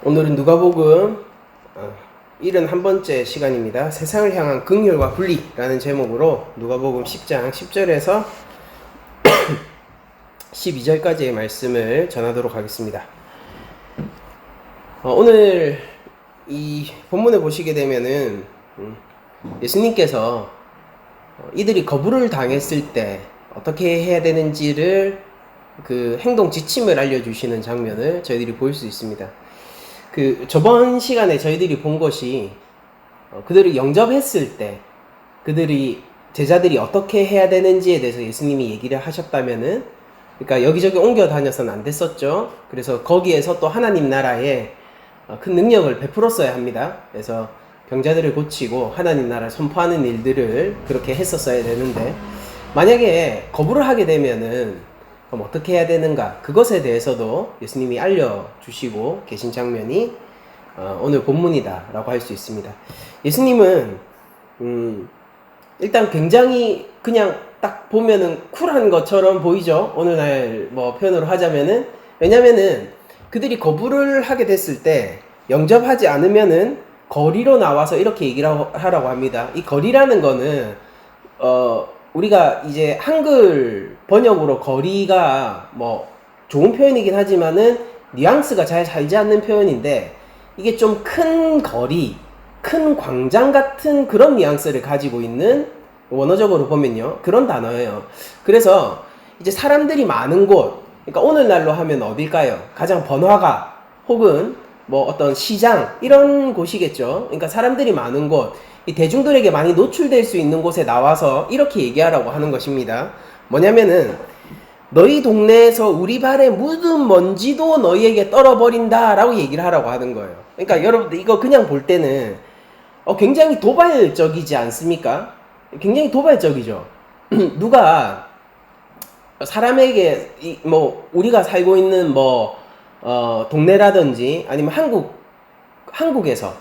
오늘은 누가복음 71번째 시간입니다. 세상을 향한 긍휼과 분리라는 제목으로 누가복음 10장 10절에서 12절까지의 말씀을 전하도록 하겠습니다. 오늘 이 본문을 보시게 되면은 예수님께서 이들이 거부를 당했을 때 어떻게 해야 되는지를 그 행동 지침을 알려주시는 장면을 저희들이 볼 수 있습니다. 저번 시간에 저희들이 본 것이 그들을 영접했을 때 그들이 제자들이 어떻게 해야 되는지에 대해서 예수님이 얘기를 하셨다면은, 그러니까 여기저기 옮겨 다녀서는 안 됐었죠. 그래서 거기에서 또 하나님 나라에 큰 능력을 베풀었어야 합니다. 그래서 병자들을 고치고 하나님 나라를 선포하는 일들을 그렇게 했었어야 되는데, 만약에 거부를 하게 되면은 그럼 어떻게 해야 되는가, 그것에 대해서도 예수님이 알려주시고 계신 장면이 오늘 본문이다 라고 할 수 있습니다. 예수님은 일단 굉장히 그냥 딱 보면은 쿨한 것처럼 보이죠. 오늘날 뭐 표현으로 하자면은, 왜냐면은 그들이 거부를 하게 됐을 때 영접하지 않으면은 거리로 나와서 이렇게 얘기를 하라고 합니다. 이 거리라는 거는 우리가 이제 한글 번역으로 거리가 뭐 좋은 표현이긴 하지만은 뉘앙스가 잘 살지 않는 표현인데, 이게 좀 큰 거리, 큰 광장 같은 그런 뉘앙스를 가지고 있는, 원어적으로 보면요, 그런 단어예요. 그래서 이제 사람들이 많은 곳, 그러니까 오늘날로 하면 어딜까요? 가장 번화가 혹은 뭐 어떤 시장, 이런 곳이겠죠. 그러니까 사람들이 많은 곳, 이 대중들에게 많이 노출될 수 있는 곳에 나와서 이렇게 얘기하라고 하는 것입니다. 뭐냐면은, 너희 동네에서 우리 발에 묻은 먼지도 너희에게 떨어버린다 라고 얘기를 하라고 하는 거예요. 그러니까 여러분들 이거 그냥 볼 때는 굉장히 도발적이지 않습니까? 굉장히 도발적이죠. 누가 사람에게 뭐 우리가 살고 있는 뭐 동네라든지 아니면 한국에서,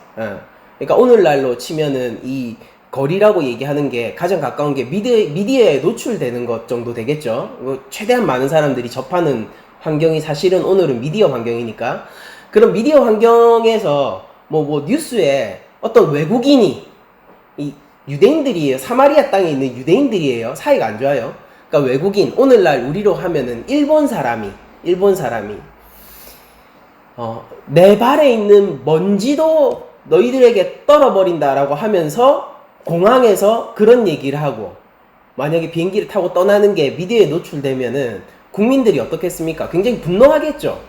그러니까 오늘날로 치면은 이 거리라고 얘기하는 게 가장 가까운 게 미디어에 노출되는 것 정도 되겠죠. 최대한 많은 사람들이 접하는 환경이 사실은 오늘은 미디어 환경이니까, 그런 미디어 환경에서 뭐 뉴스에 어떤 외국인이, 이 유대인들이에요. 사마리아 땅에 있는 유대인들이에요. 사이가 안 좋아요. 그러니까 외국인, 오늘날 우리로 하면은 일본 사람이 내 발에 있는 먼지도 너희들에게 떨어버린다라고 하면서 공항에서 그런 얘기를 하고, 만약에 비행기를 타고 떠나는 게 미디어에 노출되면은 국민들이 어떻겠습니까? 굉장히 분노하겠죠.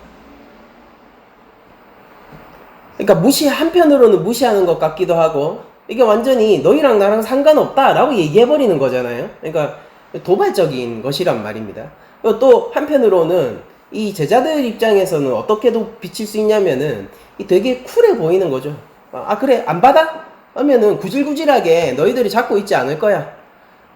그러니까 한편으로는 무시하는 것 같기도 하고, 이게 완전히 너희랑 나랑 상관없다라고 얘기해버리는 거잖아요. 그러니까 도발적인 것이란 말입니다. 또 한편으로는 이 제자들 입장에서는 어떻게도 비칠 수 있냐면은 되게 쿨해 보이는 거죠. 그래, 안 받아? 하면은 구질구질하게 너희들이 잡고 있지 않을 거야.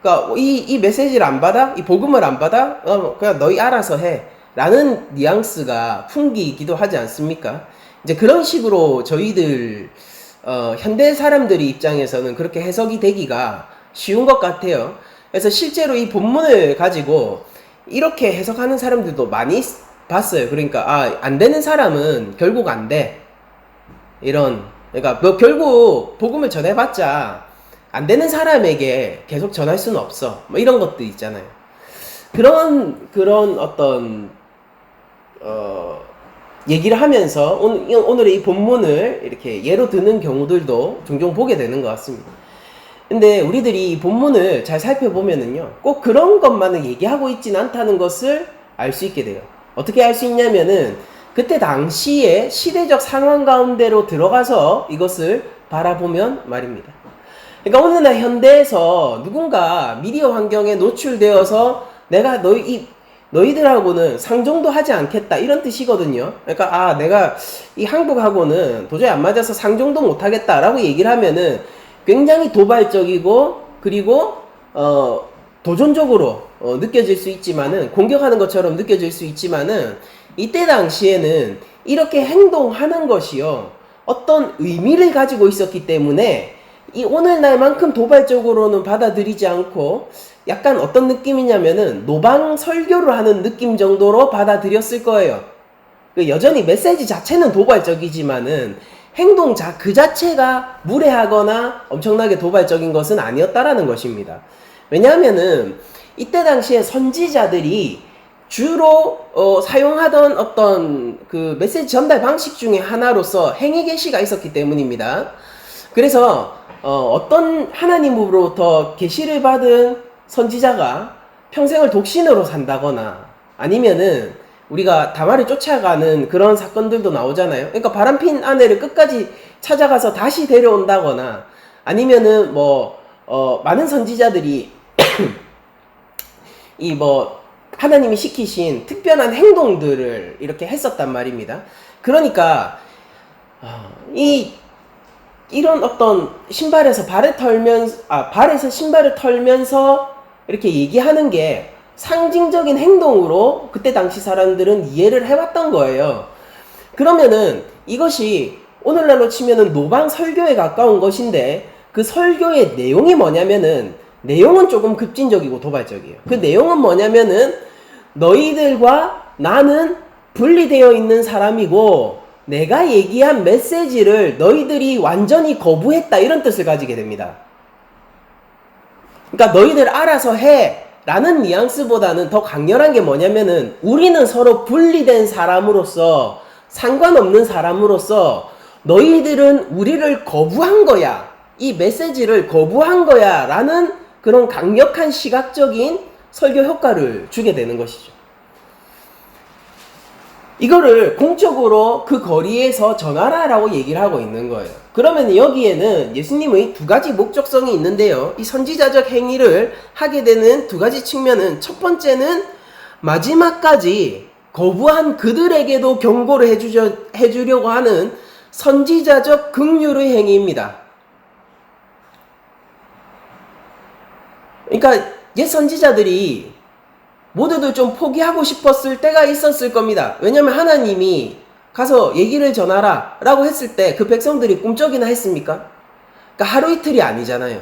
그러니까 이 메시지를 안 받아? 이 복음을 안 받아? 그냥 너희 알아서 해 라는 뉘앙스가 풍기기도 하지 않습니까? 이제 그런 식으로 저희들 현대 사람들이 입장에서는 그렇게 해석이 되기가 쉬운 것 같아요. 그래서 실제로 이 본문을 가지고 이렇게 해석하는 사람들도 많이 봤어요. 그러니까 안 되는 사람은 결국 안 돼, 그러니까 너 결국 복음을 전해봤자 안 되는 사람에게 계속 전할 수는 없어, 뭐 이런 것들 있잖아요. 그런 어떤 얘기를 하면서 오늘의 이 본문을 이렇게 예로 드는 경우들도 종종 보게 되는 것 같습니다. 근데 우리들이 이 본문을 잘 살펴보면은요, 꼭 그런 것만을 얘기하고 있진 않다는 것을 알 수 있게 돼요. 어떻게 알 수 있냐면은, 그때 당시의 시대적 상황 가운데로 들어가서 이것을 바라보면 말입니다. 그러니까 오늘날 현대에서 누군가 미디어 환경에 노출되어서 내가 너희들하고는 상종도 하지 않겠다, 이런 뜻이거든요. 그러니까 내가 이 한국하고는 도저히 안 맞아서 상종도 못하겠다 라고 얘기를 하면은 굉장히 도발적이고, 그리고 도전적으로 느껴질 수 있지만은, 공격하는 것처럼 느껴질 수 있지만은, 이때 당시에는 이렇게 행동하는 것이요, 어떤 의미를 가지고 있었기 때문에 이 오늘날만큼 도발적으로는 받아들이지 않고, 약간 어떤 느낌이냐면은 노방 설교를 하는 느낌 정도로 받아들였을 거예요. 여전히 메시지 자체는 도발적이지만은 행동 그 자체가 무례하거나 엄청나게 도발적인 것은 아니었다라는 것입니다. 왜냐하면은 이때 당시에 선지자들이 주로 사용하던 어떤 그 메시지 전달 방식 중에 하나로서 행위 계시가 있었기 때문입니다. 그래서 어떤 하나님으로부터 계시를 받은 선지자가 평생을 독신으로 산다거나 아니면은 우리가 다말을 쫓아가는 그런 사건들도 나오잖아요. 그러니까 바람핀 아내를 끝까지 찾아가서 다시 데려온다거나 아니면은 많은 선지자들이 하나님이 시키신 특별한 행동들을 이렇게 했었단 말입니다. 그러니까 이런 어떤 발에서 신발을 털면서 이렇게 얘기하는 게 상징적인 행동으로 그때 당시 사람들은 이해를 해왔던 거예요. 그러면은 이것이 오늘날로 치면은 노방 설교에 가까운 것인데 그 설교의 내용이 뭐냐면은 내용은 조금 급진적이고 도발적이에요. 그 내용은 뭐냐면은 너희들과 나는 분리되어 있는 사람이고 내가 얘기한 메시지를 너희들이 완전히 거부했다 이런 뜻을 가지게 됩니다. 그러니까 너희들 알아서 해 라는 뉘앙스보다는 더 강렬한 게 뭐냐면은 우리는 서로 분리된 사람으로서 상관없는 사람으로서 너희들은 우리를 거부한 거야. 이 메시지를 거부한 거야 라는 그런 강력한 시각적인 설교 효과를 주게 되는 것이죠. 이거를 공적으로 그 거리에서 전하라라고 얘기를 하고 있는 거예요. 그러면 여기에는 예수님의 두 가지 목적성이 있는데요. 이 선지자적 행위를 하게 되는 두 가지 측면은 첫 번째는 마지막까지 거부한 그들에게도 경고를 해주려고 하는 선지자적 긍휼의 행위입니다. 그러니까 옛 선지자들이 모두들 좀 포기하고 싶었을 때가 있었을 겁니다. 왜냐하면 하나님이 가서 얘기를 전하라 라고 했을 때 그 백성들이 꿈쩍이나 했습니까? 그러니까 하루 이틀이 아니잖아요.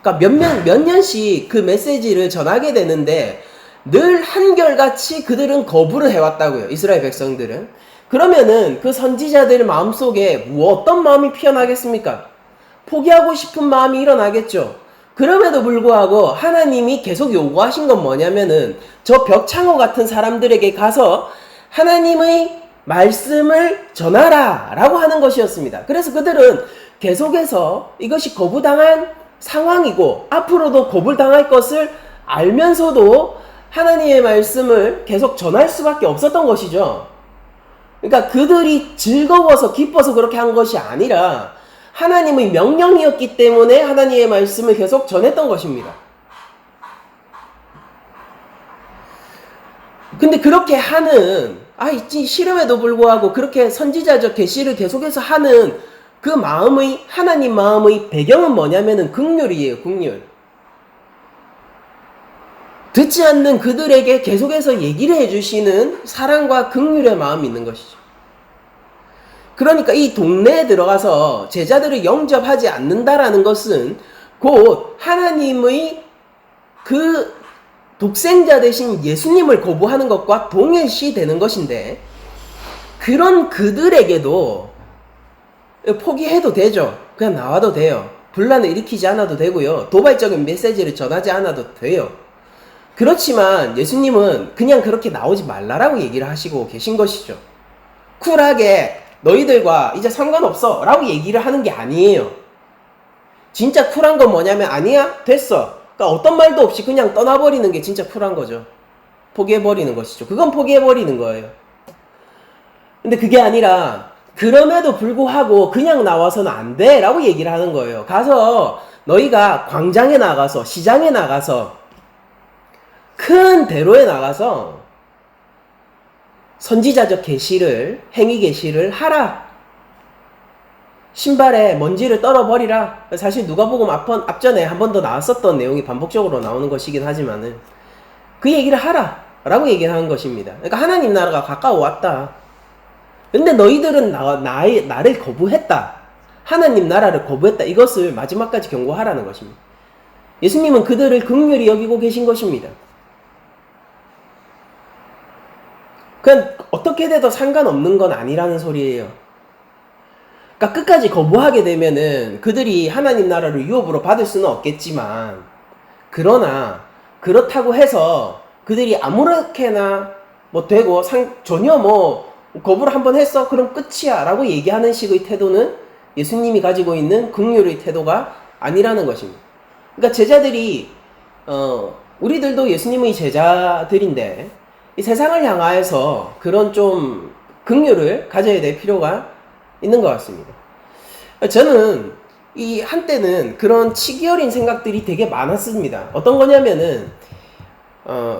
그러니까 몇 년씩 그 메시지를 전하게 되는데 늘 한결같이 그들은 거부를 해왔다고요. 이스라엘 백성들은. 그러면은 그 선지자들 마음속에 어떤 마음이 피어나겠습니까? 포기하고 싶은 마음이 일어나겠죠. 그럼에도 불구하고 하나님이 계속 요구하신 건 뭐냐면은 저 벽창호 같은 사람들에게 가서 하나님의 말씀을 전하라 라고 하는 것이었습니다. 그래서 그들은 계속해서 이것이 거부당한 상황이고 앞으로도 거부당할 것을 알면서도 하나님의 말씀을 계속 전할 수밖에 없었던 것이죠. 그러니까 그들이 즐거워서 기뻐서 그렇게 한 것이 아니라 하나님의 명령이었기 때문에 하나님의 말씀을 계속 전했던 것입니다. 근데 그렇게 하는 싫음에도 불구하고 그렇게 선지자적 계시를 계속해서 하는 그 마음의 하나님 마음의 배경은 뭐냐면은 긍휼이에요. 긍휼. 듣지 않는 그들에게 계속해서 얘기를 해주시는 사랑과 긍휼의 마음이 있는 것이죠. 그러니까 이 동네에 들어가서 제자들을 영접하지 않는다라는 것은 곧 하나님의 그 독생자 대신 예수님을 거부하는 것과 동일시 되는 것인데 그런 그들에게도 포기해도 되죠. 그냥 나와도 돼요. 분란을 일으키지 않아도 되고요. 도발적인 메시지를 전하지 않아도 돼요. 그렇지만 예수님은 그냥 그렇게 나오지 말라라고 얘기를 하시고 계신 것이죠. 쿨하게 너희들과 이제 상관없어 라고 얘기를 하는 게 아니에요. 진짜 쿨한 건 뭐냐면 아니야? 됐어. 그러니까 어떤 말도 없이 그냥 떠나버리는 게 진짜 쿨한 거죠. 포기해버리는 것이죠. 그건 포기해버리는 거예요. 근데 그게 아니라 그럼에도 불구하고 그냥 나와서는 안 돼 라고 얘기를 하는 거예요. 가서 너희가 광장에 나가서 시장에 나가서 큰 대로에 나가서 선지자적 계시를 행위 계시를 하라. 신발에 먼지를 떨어버리라. 사실 누가복음 앞전에 한 번 더 나왔었던 내용이 반복적으로 나오는 것이긴 하지만은 그 얘기를 하라 라고 얘기를 하는 것입니다. 그러니까 하나님 나라가 가까워 왔다. 근데 너희들은 나를 거부했다. 하나님 나라를 거부했다. 이것을 마지막까지 경고하라는 것입니다. 예수님은 그들을 긍휼히 여기고 계신 것입니다. 그냥 어떻게 돼도 상관없는 건 아니라는 소리예요. 그러니까 끝까지 거부하게 되면은 그들이 하나님 나라를 유업으로 받을 수는 없겠지만, 그러나 그렇다고 해서 그들이 아무렇게나 뭐 되고 전혀 뭐 거부를 한번 했어 그럼 끝이야 라고 얘기하는 식의 태도는 예수님이 가지고 있는 긍휼의 태도가 아니라는 것입니다. 그러니까 제자들이 우리들도 예수님의 제자들인데 이 세상을 향하여서 그런 좀 긍휼을 가져야 될 필요가 있는 것 같습니다. 저는 이 한때는 그런 치기 어린 생각들이 되게 많았습니다. 어떤 거냐면은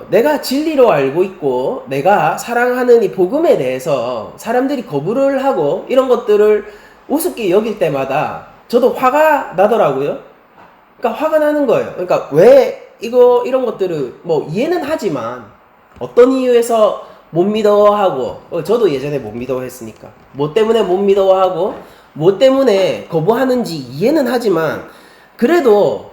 내가 진리로 알고 있고 내가 사랑하는 이 복음에 대해서 사람들이 거부를 하고 이런 것들을 우습게 여길 때마다 저도 화가 나더라고요. 그러니까 화가 나는 거예요. 그러니까 왜 이런 것들을 뭐 이해는 하지만 어떤 이유에서 못 믿어하고, 저도 예전에 못 믿어했으니까 뭐 때문에 못 믿어하고 뭐 때문에 거부하는지 이해는 하지만 그래도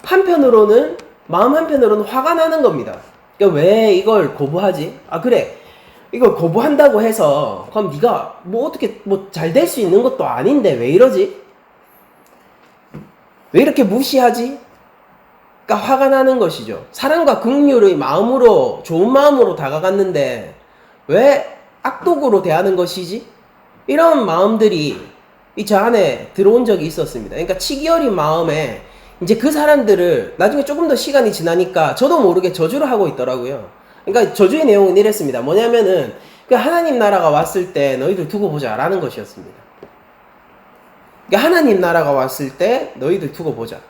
한편으로는 마음 한편으로는 화가 나는 겁니다. 그러니까 왜 이걸 거부하지? 아 그래 이걸 거부한다고 해서 그럼 네가 뭐 어떻게 뭐 잘 될 수 있는 것도 아닌데 왜 이러지? 왜 이렇게 무시하지? 그러니까 화가 나는 것이죠. 사랑과 긍휼의 마음으로 좋은 마음으로 다가갔는데 왜 악독으로 대하는 것이지? 이런 마음들이 저 안에 들어온 적이 있었습니다. 그러니까 치기 어린 마음에 이제 그 사람들을 나중에 조금 더 시간이 지나니까 저도 모르게 저주를 하고 있더라고요. 그러니까 저주의 내용은 이랬습니다. 뭐냐면은 그 하나님 나라가 왔을 때 너희들 두고 보자 라는 것이었습니다. 그러니까 하나님 나라가 왔을 때 너희들 두고 보자.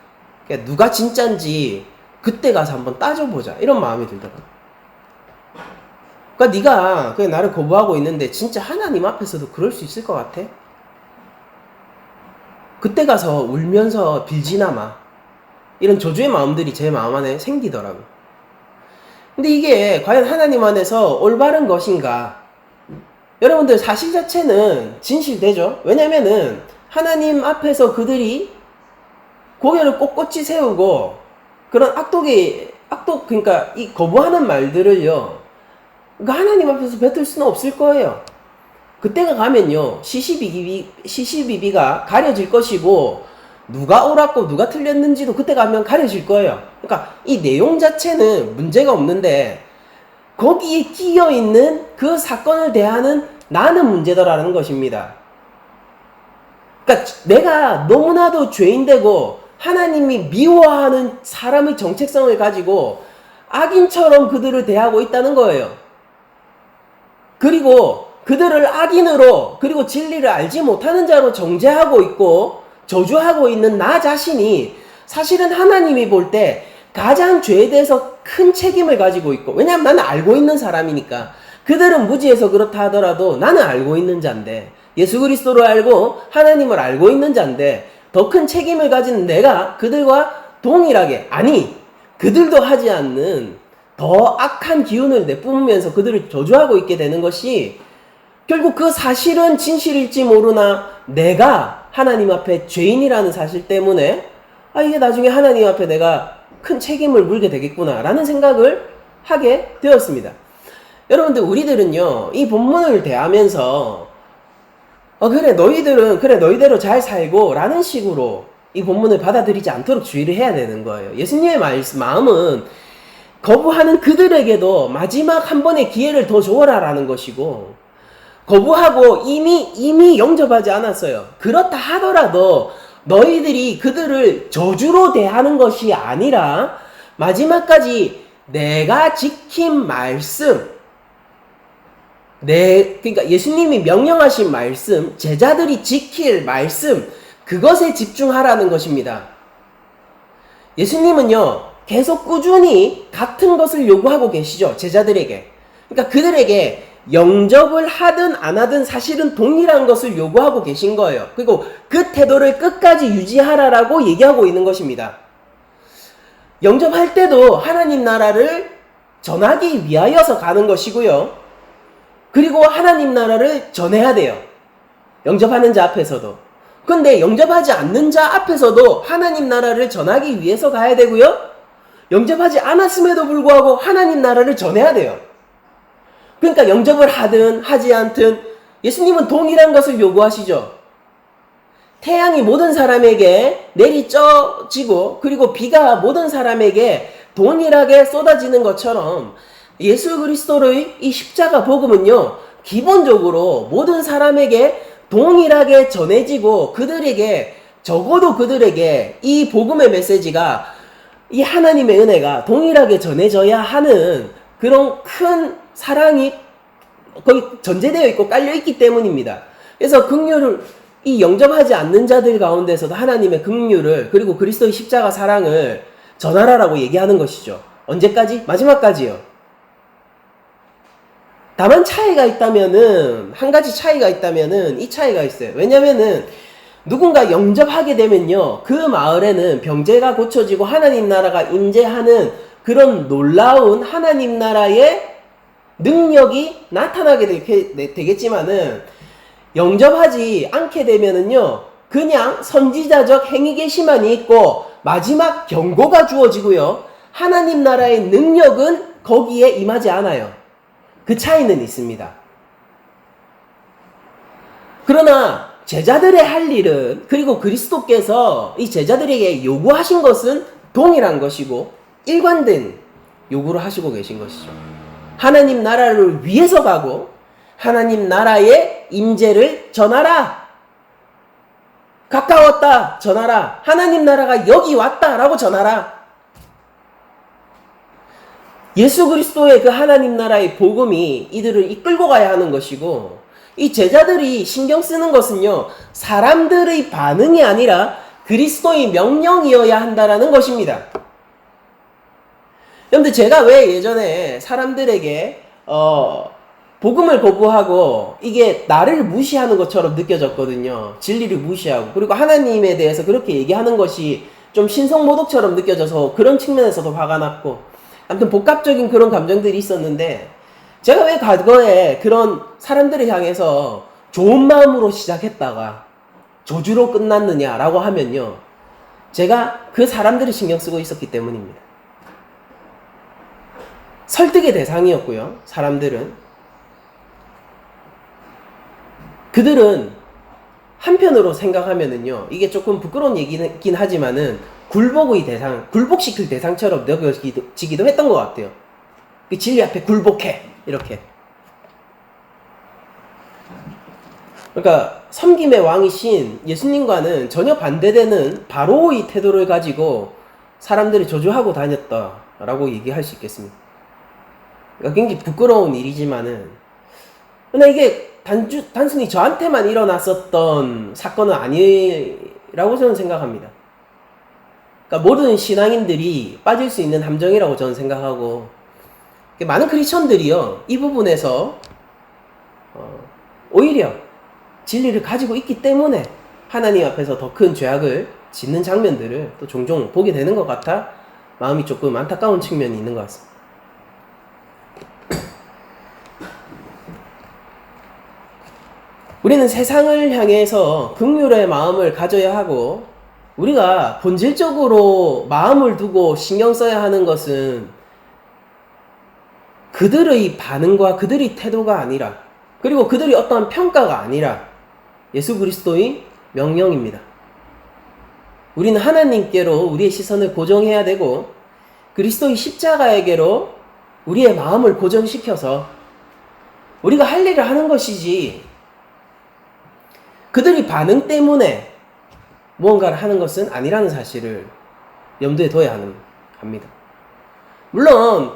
그러니까 누가 진짠지 그때 가서 한번 따져보자 이런 마음이 들더라고요. 그러니까 네가 그냥 나를 거부하고 있는데 진짜 하나님 앞에서도 그럴 수 있을 것 같아? 그때 가서 울면서 빌지나마 이런 저주의 마음들이 제 마음 안에 생기더라고요. 근데 이게 과연 하나님 안에서 올바른 것인가? 여러분들 사실 자체는 진실되죠? 왜냐면은 하나님 앞에서 그들이 고개를 꼿꼿이 세우고 그런 그러니까 이 거부하는 말들을요, 그러니까 하나님 앞에서 뱉을 수는 없을 거예요. 그때가 가면요, 시시비비가 가려질 것이고, 누가 옳았고 누가 틀렸는지도 그때 가면 가려질 거예요. 그러니까 이 내용 자체는 문제가 없는데, 거기에 끼어있는 그 사건을 대하는 나는 문제더라는 것입니다. 그러니까 내가 너무나도 죄인되고, 하나님이 미워하는 사람의 정체성을 가지고 악인처럼 그들을 대하고 있다는 거예요. 그리고 그들을 악인으로 그리고 진리를 알지 못하는 자로 정죄하고 있고 저주하고 있는 나 자신이 사실은 하나님이 볼 때 가장 죄에 대해서 큰 책임을 가지고 있고, 왜냐하면 나는 알고 있는 사람이니까. 그들은 무지해서 그렇다 하더라도 나는 알고 있는 자인데, 예수 그리스도를 알고 하나님을 알고 있는 자인데 더 큰 책임을 가진 내가 그들과 동일하게, 아니 그들도 하지 않는 더 악한 기운을 내뿜으면서 그들을 저주하고 있게 되는 것이, 결국 그 사실은 진실일지 모르나 내가 하나님 앞에 죄인이라는 사실 때문에 이게 나중에 하나님 앞에 내가 큰 책임을 물게 되겠구나 라는 생각을 하게 되었습니다. 여러분들, 우리들은요 이 본문을 대하면서 그래 너희대로 잘 살고 라는 식으로 이 본문을 받아들이지 않도록 주의를 해야 되는 거예요. 예수님의 마음은 거부하는 그들에게도 마지막 한 번의 기회를 더 줘라 라는 것이고, 거부하고 이미 영접하지 않았어요. 그렇다 하더라도 너희들이 그들을 저주로 대하는 것이 아니라 마지막까지 내가 지킨 말씀, 그러니까 예수님이 명령하신 말씀, 제자들이 지킬 말씀, 그것에 집중하라는 것입니다. 예수님은요 계속 꾸준히 같은 것을 요구하고 계시죠, 제자들에게. 그러니까 그들에게 영접을 하든 안 하든 사실은 동일한 것을 요구하고 계신 거예요. 그리고 그 태도를 끝까지 유지하라라고 얘기하고 있는 것입니다. 영접할 때도 하나님 나라를 전하기 위하여서 가는 것이고요. 그리고 하나님 나라를 전해야 돼요. 영접하는 자 앞에서도. 근데 영접하지 않는 자 앞에서도 하나님 나라를 전하기 위해서 가야 되고요. 영접하지 않았음에도 불구하고 하나님 나라를 전해야 돼요. 그러니까 영접을 하든 하지 않든 예수님은 동일한 것을 요구하시죠. 태양이 모든 사람에게 내리쬐지고 그리고 비가 모든 사람에게 동일하게 쏟아지는 것처럼 예수 그리스도의 이 십자가 복음은요, 기본적으로 모든 사람에게 동일하게 전해지고 적어도 그들에게 이 복음의 메시지가, 이 하나님의 은혜가 동일하게 전해져야 하는 그런 큰 사랑이 거의 전제되어 있고 깔려 있기 때문입니다. 그래서 긍휼을, 이 영접하지 않는 자들 가운데서도 하나님의 긍휼을 그리고 그리스도의 십자가 사랑을 전하라라고 얘기하는 것이죠. 언제까지? 마지막까지요. 다만 차이가 있다면은, 한 가지 차이가 있다면은 이 차이가 있어요. 왜냐면은 누군가 영접하게 되면요, 그 마을에는 병제가 고쳐지고 하나님 나라가 임재하는 그런 놀라운 하나님 나라의 능력이 나타나게 되겠지만은, 영접하지 않게 되면은요, 그냥 선지자적 행위 계시만이 있고 마지막 경고가 주어지고요, 하나님 나라의 능력은 거기에 임하지 않아요. 그 차이는 있습니다. 그러나 제자들의 할 일은, 그리고 그리스도께서 이 제자들에게 요구하신 것은 동일한 것이고 일관된 요구를 하시고 계신 것이죠. 하나님 나라를 위해서 가고 하나님 나라의 임재를 전하라. 가까웠다 전하라. 하나님 나라가 여기 왔다라고 전하라. 예수 그리스도의 그 하나님 나라의 복음이 이들을 이끌고 가야 하는 것이고, 이 제자들이 신경 쓰는 것은요, 사람들의 반응이 아니라 그리스도의 명령이어야 한다라는 것입니다. 여러분들, 제가 왜 예전에 사람들에게 복음을 거부하고 이게 나를 무시하는 것처럼 느껴졌거든요. 진리를 무시하고, 그리고 하나님에 대해서 그렇게 얘기하는 것이 좀 신성모독처럼 느껴져서 그런 측면에서도 화가 났고, 아무튼 복합적인 그런 감정들이 있었는데, 제가 왜 과거에 그런 사람들을 향해서 좋은 마음으로 시작했다가 저주로 끝났느냐라고 하면요, 제가 그 사람들을 신경 쓰고 있었기 때문입니다. 설득의 대상이었고요, 사람들은. 그들은 한편으로 생각하면은요, 이게 조금 부끄러운 얘기긴 하지만은 굴복의 대상, 굴복시킬 대상처럼 느껴지기도 했던 것 같아요. 그 진리 앞에 굴복해, 이렇게. 그러니까 섬김의 왕이신 예수님과는 전혀 반대되는 바로의 태도를 가지고 사람들이 저주하고 다녔다라고 얘기할 수 있겠습니다. 그러니까 굉장히 부끄러운 일이지만은, 근데 이게 단순히 저한테만 일어났었던 사건은 아니라고 저는 생각합니다. 그러니까 모든 신앙인들이 빠질 수 있는 함정이라고 저는 생각하고, 많은 크리스천들이요, 이 부분에서 오히려 진리를 가지고 있기 때문에 하나님 앞에서 더 큰 죄악을 짓는 장면들을 또 종종 보게 되는 것 같아 마음이 조금 안타까운 측면이 있는 것 같습니다. 우리는 세상을 향해서 긍휼의 마음을 가져야 하고, 우리가 본질적으로 마음을 두고 신경 써야 하는 것은 그들의 반응과 그들의 태도가 아니라, 그리고 그들이 어떠한 평가가 아니라 예수 그리스도의 명령입니다. 우리는 하나님께로 우리의 시선을 고정해야 되고, 그리스도의 십자가에게로 우리의 마음을 고정시켜서 우리가 할 일을 하는 것이지, 그들의 반응 때문에 무언가를 하는 것은 아니라는 사실을 염두에 둬야 합니다. 물론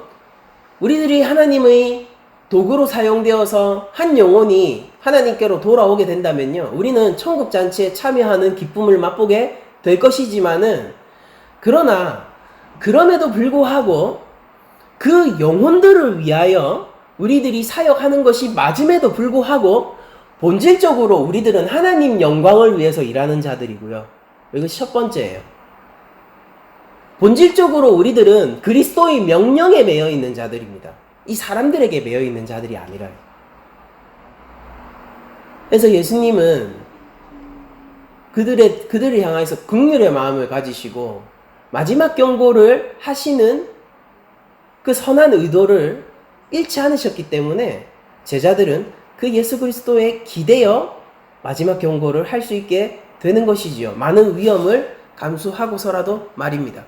우리들이 하나님의 도구로 사용되어서 한 영혼이 하나님께로 돌아오게 된다면요, 우리는 천국잔치에 참여하는 기쁨을 맛보게 될 것이지만은, 그러나 그럼에도 불구하고 그 영혼들을 위하여 우리들이 사역하는 것이 맞음에도 불구하고 본질적으로 우리들은 하나님 영광을 위해서 일하는 자들이고요. 이것이 첫 번째예요. 본질적으로 우리들은 그리스도의 명령에 매여 있는 자들입니다. 이 사람들에게 매여 있는 자들이 아니라요. 그래서 예수님은 그들을 향해서 긍휼의 마음을 가지시고 마지막 경고를 하시는 그 선한 의도를 잃지 않으셨기 때문에 제자들은 그 예수 그리스도에 기대어 마지막 경고를 할 수 있게 되는 것이지요. 많은 위험을 감수하고서라도 말입니다.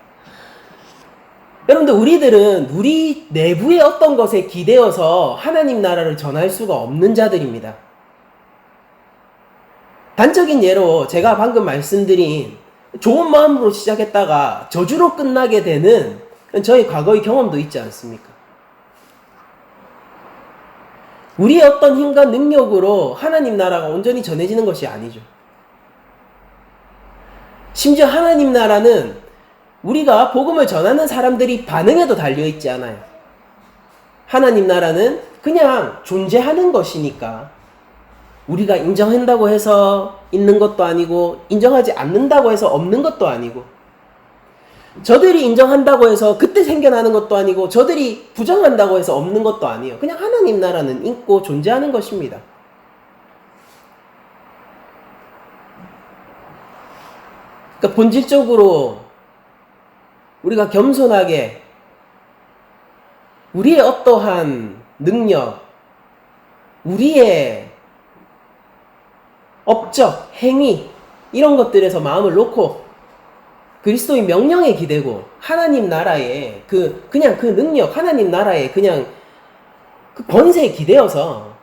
여러분들, 우리들은 우리 내부의 어떤 것에 기대어서 하나님 나라를 전할 수가 없는 자들입니다. 단적인 예로 제가 방금 말씀드린 좋은 마음으로 시작했다가 저주로 끝나게 되는 저희 과거의 경험도 있지 않습니까? 우리의 어떤 힘과 능력으로 하나님 나라가 온전히 전해지는 것이 아니죠. 심지어 하나님 나라는 우리가 복음을 전하는 사람들이 반응에도 달려있지 않아요. 하나님 나라는 그냥 존재하는 것이니까 우리가 인정한다고 해서 있는 것도 아니고 인정하지 않는다고 해서 없는 것도 아니고 저들이 인정한다고 해서 그때 생겨나는 것도 아니고 저들이 부정한다고 해서 없는 것도 아니에요. 그냥 하나님 나라는 있고 존재하는 것입니다. 그러니까 본질적으로 우리가 겸손하게 우리의 어떠한 능력, 우리의 업적, 행위 이런 것들에서 마음을 놓고 그리스도의 명령에 기대고 하나님 나라의 그냥 그 능력, 하나님 나라의 그냥 그 권세에 기대어서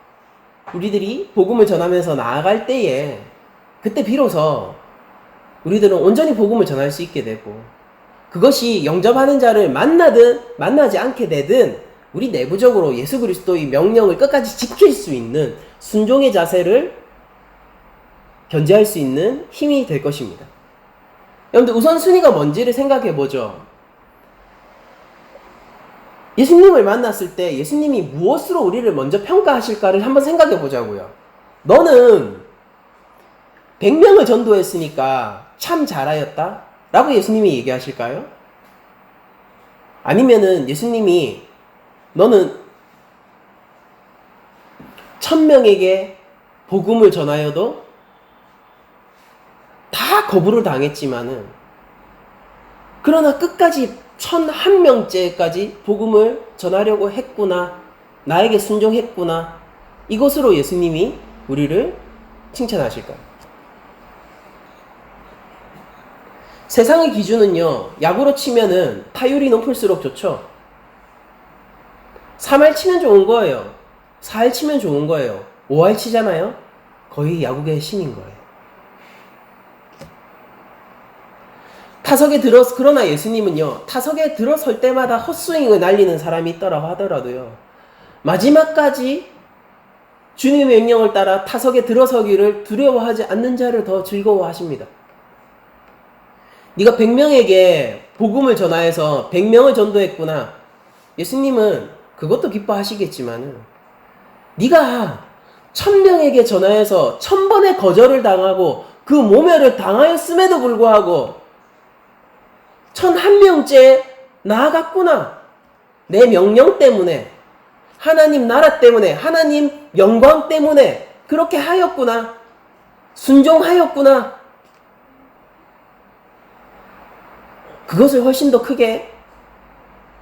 우리들이 복음을 전하면서 나아갈 때에 그때 비로소 우리들은 온전히 복음을 전할 수 있게 되고 그것이 영접하는 자를 만나든 만나지 않게 되든 우리 내부적으로 예수 그리스도의 명령을 끝까지 지킬 수 있는 순종의 자세를 견제할 수 있는 힘이 될 것입니다. 여러분들, 우선순위가 뭔지를 생각해 보죠. 예수님을 만났을 때 예수님이 무엇으로 우리를 먼저 평가하실까를 한번 생각해 보자고요. 너는 100명을 전도했으니까 참 잘하였다 라고 예수님이 얘기하실까요? 아니면은 예수님이 너는 1000명에게 복음을 전하여도 다 거부를 당했지만은 그러나 끝까지 1001명째까지 복음을 전하려고 했구나, 나에게 순종했구나, 이것으로 예수님이 우리를 칭찬하실까요? 세상의 기준은요, 야구로 치면은 타율이 높을수록 좋죠. 3할 치면 좋은 거예요. 4할 치면 좋은 거예요. 5할 치잖아요? 거의 야구계의 신인 거예요. 그러나 예수님은요, 타석에 들어설 때마다 헛스윙을 날리는 사람이 있더라고 하더라도요, 마지막까지 주님의 명령을 따라 타석에 들어서기를 두려워하지 않는 자를 더 즐거워하십니다. 네가 100명에게 복음을 전하여서 100명을 전도했구나. 예수님은 그것도 기뻐하시겠지만은 네가 1000명에게 전하여서 1000번의 거절을 당하고 그 모멸을 당하였음에도 불구하고 1001명째 나아갔구나. 내 명령 때문에, 하나님 나라 때문에, 하나님 영광 때문에 그렇게 하였구나. 순종하였구나. 그것을 훨씬 더 크게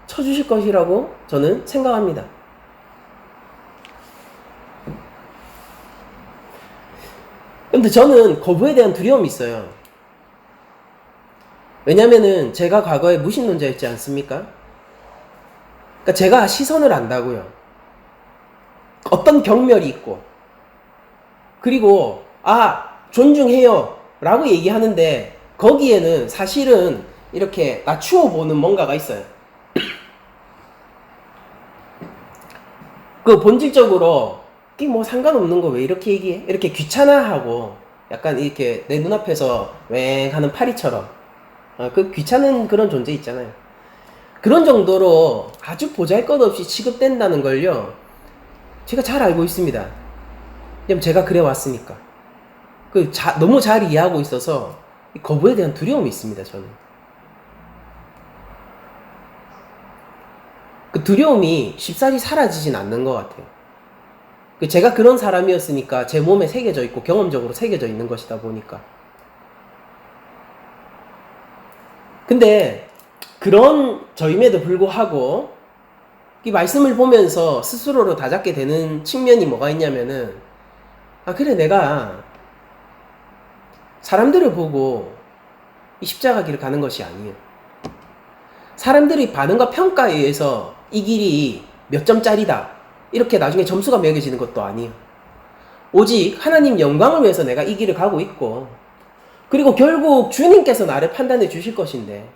쳐주실 것이라고 저는 생각합니다. 근데 저는 거부에 대한 두려움이 있어요. 왜냐면은 제가 과거에 무신론자였지 않습니까? 그러니까 제가 시선을 안다고요. 어떤 경멸이 있고, 그리고 존중해요 라고 얘기하는데 거기에는 사실은 이렇게 낮추어 보는 뭔가가 있어요. 그 본질적으로 이게 뭐 상관없는 거 왜 이렇게 얘기해? 이렇게 귀찮아하고 약간 이렇게 내 눈앞에서 웽 하는 파리처럼 그 귀찮은 그런 존재 있잖아요. 그런 정도로 아주 보잘것없이 취급된다는 걸요, 제가 잘 알고 있습니다. 왜냐면 제가 그래 왔으니까. 너무 잘 이해하고 있어서 거부에 대한 두려움이 있습니다, 저는. 그 두려움이 쉽사리 사라지진 않는 것 같아요. 제가 그런 사람이었으니까 제 몸에 새겨져 있고 경험적으로 새겨져 있는 것이다 보니까. 근데 그런 저임에도 불구하고 이 말씀을 보면서 스스로로 다잡게 되는 측면이 뭐가 있냐면은, 아, 그래, 내가 사람들을 보고 이 십자가 길을 가는 것이 아니에요. 사람들이 반응과 평가에 의해서 이 길이 몇 점짜리다, 이렇게 나중에 점수가 매겨지는 것도 아니에요. 오직 하나님 영광을 위해서 내가 이 길을 가고 있고, 그리고 결국 주님께서 나를 판단해 주실 것인데,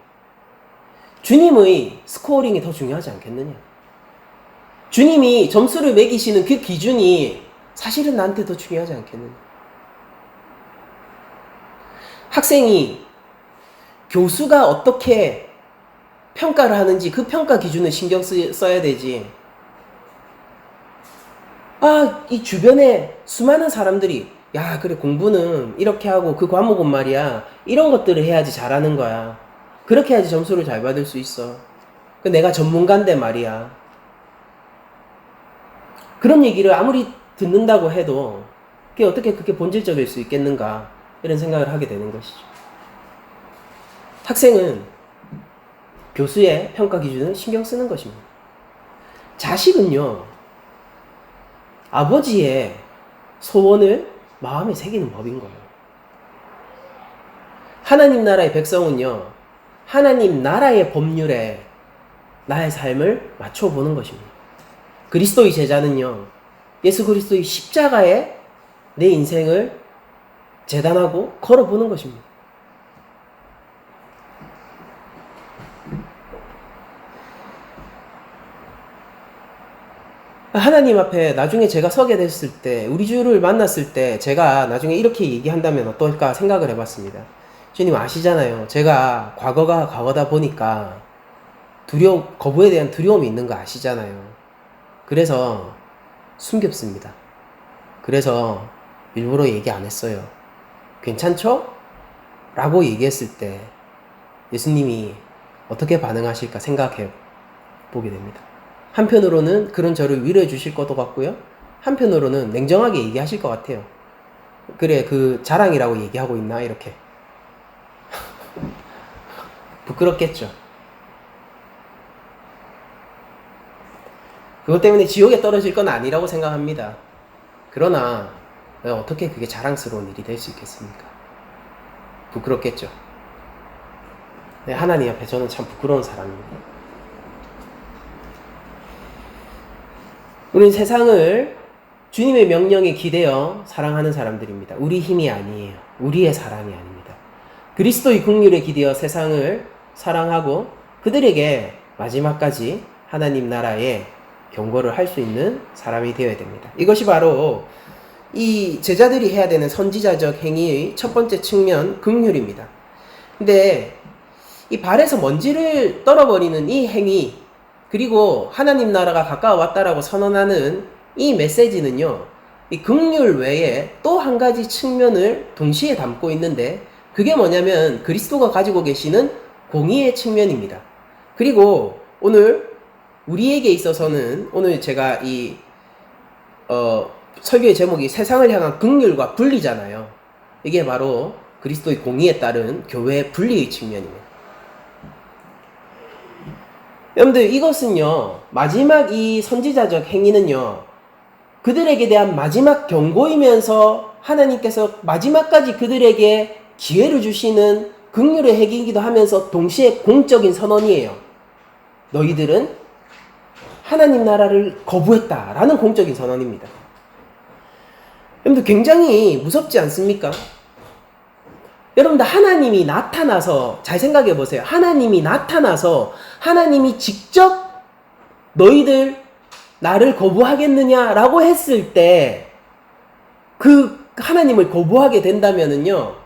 주님의 스코어링이 더 중요하지 않겠느냐. 주님이 점수를 매기시는 그 기준이 사실은 나한테 더 중요하지 않겠느냐. 학생이 교수가 어떻게 평가를 하는지 그 평가 기준을 신경 써야 되지. 아, 이 주변에 수많은 사람들이, 야, 그래, 공부는 이렇게 하고 그 과목은 말이야, 이런 것들을 해야지 잘하는 거야. 그렇게 해야지 점수를 잘 받을 수 있어. 내가 전문가인데 말이야. 그런 얘기를 아무리 듣는다고 해도 그게 어떻게 그렇게 본질적일 수 있겠는가, 이런 생각을 하게 되는 것이죠. 학생은 교수의 평가 기준을 신경 쓰는 것입니다. 자식은요, 아버지의 소원을 마음에 새기는 법인 거예요. 하나님 나라의 백성은요, 하나님 나라의 법률에 나의 삶을 맞춰보는 것입니다. 그리스도의 제자는요, 예수 그리스도의 십자가에 내 인생을 재단하고 걸어보는 것입니다. 하나님 앞에 나중에 제가 서게 됐을 때, 우리 주를 만났을 때 제가 나중에 이렇게 얘기한다면 어떨까 생각을 해봤습니다. 주님 아시잖아요. 제가 과거가 과거다 보니까 거부에 대한 두려움이 있는 거 아시잖아요. 그래서 숨겼습니다. 그래서 일부러 얘기 안 했어요. 괜찮죠? 라고 얘기했을 때 예수님이 어떻게 반응하실까 생각해 보게 됩니다. 한편으로는 그런 저를 위로해 주실 것도 같고요. 한편으로는 냉정하게 얘기하실 것 같아요. 그래, 그 자랑이라고 얘기하고 있나? 이렇게. 부끄럽겠죠. 그것 때문에 지옥에 떨어질 건 아니라고 생각합니다. 그러나 어떻게 그게 자랑스러운 일이 될 수 있겠습니까? 부끄럽겠죠. 네, 하나님 앞에 저는 참 부끄러운 사람입니다. 우리는 세상을 주님의 명령에 기대어 사랑하는 사람들입니다. 우리 힘이 아니에요. 우리의 사랑이 아닙니다. 그리스도의 긍휼에 기대어 세상을 사랑하고 그들에게 마지막까지 하나님 나라의 경고를 할 수 있는 사람이 되어야 됩니다. 이것이 바로 이 제자들이 해야 되는 선지자적 행위의 첫 번째 측면, 긍휼입니다. 근데 이 발에서 먼지를 떨어버리는 이 행위, 그리고 하나님 나라가 가까워 왔다라고 선언하는 이 메시지는요, 이 긍휼 외에 또 한 가지 측면을 동시에 담고 있는데, 그게 뭐냐면 그리스도가 가지고 계시는 공의의 측면입니다. 그리고 오늘 우리에게 있어서는, 오늘 제가 이 설교의 제목이 세상을 향한 긍휼과 분리잖아요. 이게 바로 그리스도의 공의에 따른 교회의 분리의 측면입니다. 여러분들, 이것은요, 마지막 이 선지자적 행위는요, 그들에게 대한 마지막 경고이면서 하나님께서 마지막까지 그들에게 기회를 주시는 긍휼의 행위이기도 하면서 동시에 공적인 선언이에요. 너희들은 하나님 나라를 거부했다라는 공적인 선언입니다. 여러분들, 굉장히 무섭지 않습니까? 여러분들, 하나님이 나타나서, 잘 생각해 보세요. 하나님이 나타나서 하나님이 직접 너희들 나를 거부하겠느냐라고 했을 때 그 하나님을 거부하게 된다면은요,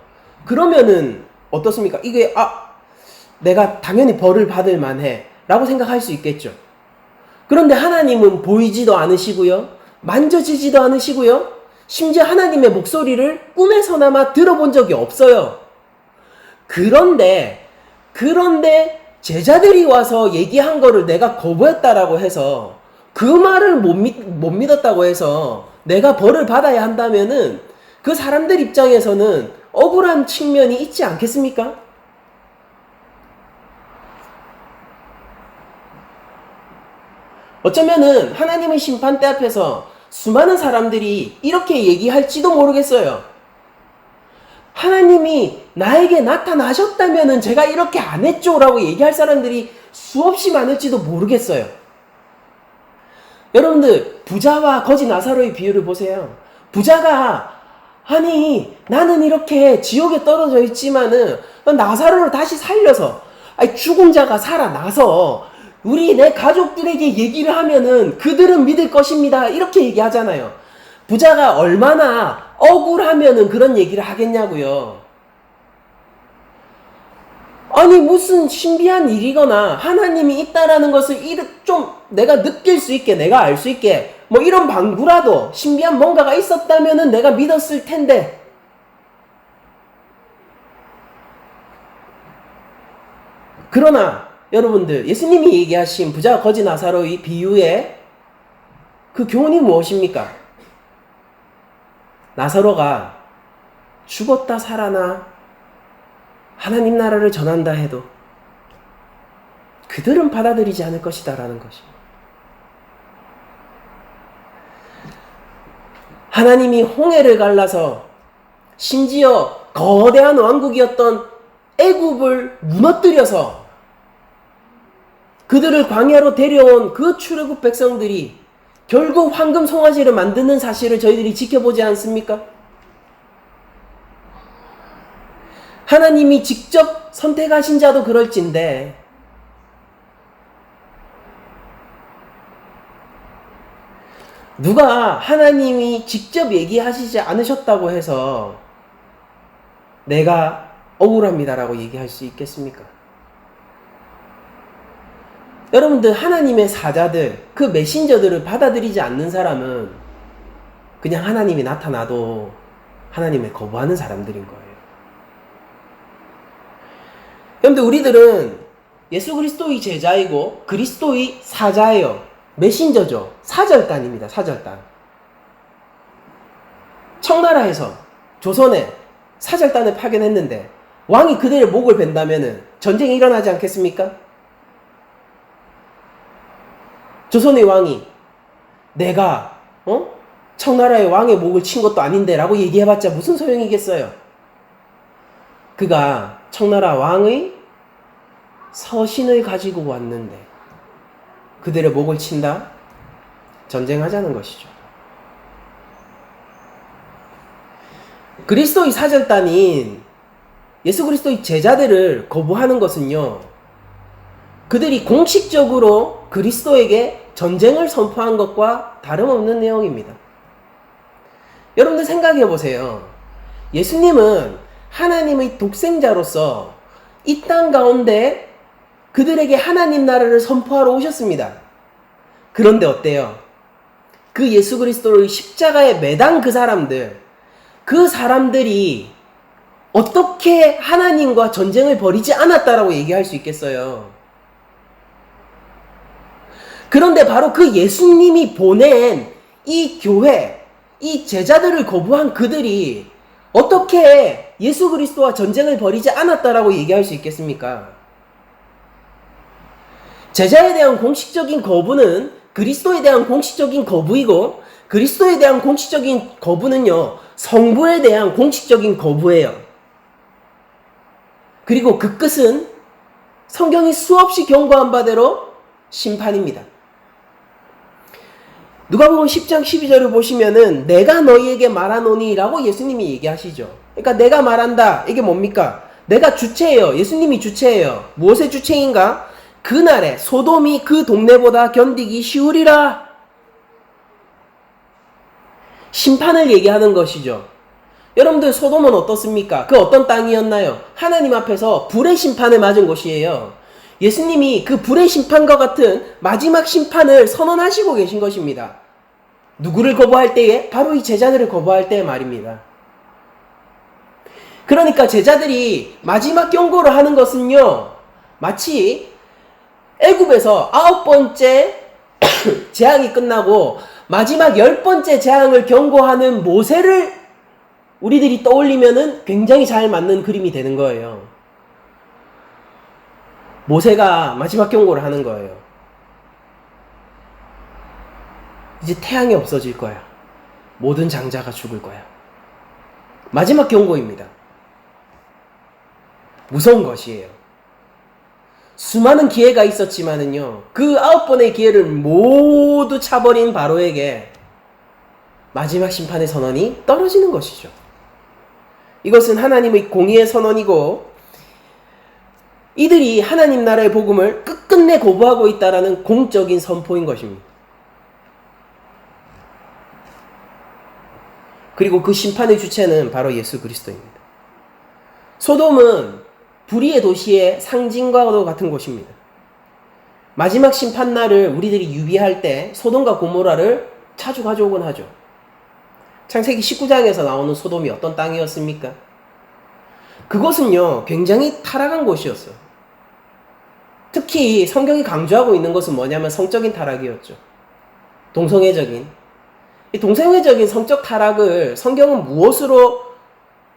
그러면은 어떻습니까? 이게 내가 당연히 벌을 받을 만해 라고 생각할 수 있겠죠. 그런데 하나님은 보이지도 않으시고요, 만져지지도 않으시고요, 심지어 하나님의 목소리를 꿈에서나마 들어본 적이 없어요. 그런데 제자들이 와서 얘기한 거를 내가 거부했다라고 해서, 그 말을 못 믿었다고 해서 내가 벌을 받아야 한다면은 그 사람들 입장에서는 억울한 측면이 있지 않겠습니까? 어쩌면은 하나님의 심판대 앞에서 수많은 사람들이 이렇게 얘기할지도 모르겠어요. 하나님이 나에게 나타나셨다면은 제가 이렇게 안 했죠 라고 얘기할 사람들이 수없이 많을지도 모르겠어요. 여러분들, 부자와 거지 나사로의 비유를 보세요. 부자가 아니 나는 이렇게 지옥에 떨어져 있지만은 나사로를 다시 살려서, 아니 죽은 자가 살아나서 내 가족들에게 얘기를 하면은 그들은 믿을 것입니다 이렇게 얘기하잖아요. 부자가 얼마나 억울하면은 그런 얘기를 하겠냐고요. 아니 무슨 신비한 일이거나 하나님이 있다라는 것을 좀 내가 느낄 수 있게, 내가 알 수 있게 뭐 이런 방구라도 신비한 뭔가가 있었다면은 내가 믿었을 텐데, 그러나 여러분들, 예수님이 얘기하신 부자와 거지 나사로의 비유의 그 교훈이 무엇입니까? 나사로가 죽었다 살아나 하나님 나라를 전한다 해도 그들은 받아들이지 않을 것이다 라는 것입니다. 하나님이 홍해를 갈라서 심지어 거대한 왕국이었던 애굽을 무너뜨려서 그들을 광야로 데려온 그 출애굽 백성들이 결국 황금 송아지를 만드는 사실을 저희들이 지켜보지 않습니까? 하나님이 직접 선택하신 자도 그럴진데 누가 하나님이 직접 얘기하시지 않으셨다고 해서 내가 억울합니다라고 얘기할 수 있겠습니까? 여러분들, 하나님의 사자들, 그 메신저들을 받아들이지 않는 사람은 그냥 하나님이 나타나도 하나님을 거부하는 사람들인 거예요. 여러분들, 우리들은 예수 그리스도의 제자이고 그리스도의 사자예요. 메신저죠. 사절단입니다. 사절단. 청나라에서 조선에 사절단을 파견했는데 왕이 그들의 목을 벤다면은 전쟁이 일어나지 않겠습니까? 조선의 왕이 내가 청나라의 왕의 목을 친 것도 아닌데 라고 얘기해봤자 무슨 소용이겠어요? 그가 청나라 왕의 서신을 가지고 왔는데 그들의 목을 친다? 전쟁하자는 것이죠. 그리스도의 사절단인 예수 그리스도의 제자들을 거부하는 것은요, 그들이 공식적으로 그리스도에게 전쟁을 선포한 것과 다름없는 내용입니다. 여러분들 생각해 보세요. 예수님은 하나님의 독생자로서 이 땅 가운데 그들에게 하나님 나라를 선포하러 오셨습니다. 그런데 어때요? 그 예수 그리스도의 십자가에 매단 그 사람들이 어떻게 하나님과 전쟁을 벌이지 않았다라고 얘기할 수 있겠어요? 그런데 바로 그 예수님이 보낸 이 교회, 이 제자들을 거부한 그들이 어떻게 예수 그리스도와 전쟁을 벌이지 않았다라고 얘기할 수 있겠습니까? 제자에 대한 공식적인 거부는 그리스도에 대한 공식적인 거부이고, 그리스도에 대한 공식적인 거부는요, 성부에 대한 공식적인 거부예요. 그리고 그 끝은 성경이 수없이 경고한 바대로 심판입니다. 누가복음 10장 12절을 보시면은 내가 너희에게 말하노니 라고 예수님이 얘기하시죠. 그러니까 내가 말한다. 이게 뭡니까? 내가 주체예요. 예수님이 주체예요. 무엇의 주체인가? 그날에 소돔이 그 동네보다 견디기 쉬우리라. 심판을 얘기하는 것이죠. 여러분들, 소돔은 어떻습니까? 그 어떤 땅이었나요? 하나님 앞에서 불의 심판을 맞은 곳이에요. 예수님이 그 불의 심판과 같은 마지막 심판을 선언하시고 계신 것입니다. 누구를 거부할 때에? 바로 이 제자들을 거부할 때 말입니다. 그러니까 제자들이 마지막 경고를 하는 것은요, 마치 애굽에서 9번째 재앙이 끝나고 마지막 10번째 재앙을 경고하는 모세를 우리들이 떠올리면은 굉장히 잘 맞는 그림이 되는 거예요. 모세가 마지막 경고를 하는 거예요. 이제 태양이 없어질 거야. 모든 장자가 죽을 거야. 마지막 경고입니다. 무서운 것이에요. 수많은 기회가 있었지만은요, 그 9번의 기회를 모두 차버린 바로에게 마지막 심판의 선언이 떨어지는 것이죠. 이것은 하나님의 공의의 선언이고, 이들이 하나님 나라의 복음을 끝끝내 거부하고 있다라는 공적인 선포인 것입니다. 그리고 그 심판의 주체는 바로 예수 그리스도입니다. 소돔은 불의의 도시의 상징과도 같은 곳입니다. 마지막 심판날을 우리들이 유비할 때 소돔과 고모라를 자주 가져오곤 하죠. 창세기 19장에서 나오는 소돔이 어떤 땅이었습니까? 그것은요, 굉장히 타락한 곳이었어요. 특히 성경이 강조하고 있는 것은 뭐냐면 성적인 타락이었죠. 동성애적인. 이 동성애적인 성적 타락을 성경은 무엇으로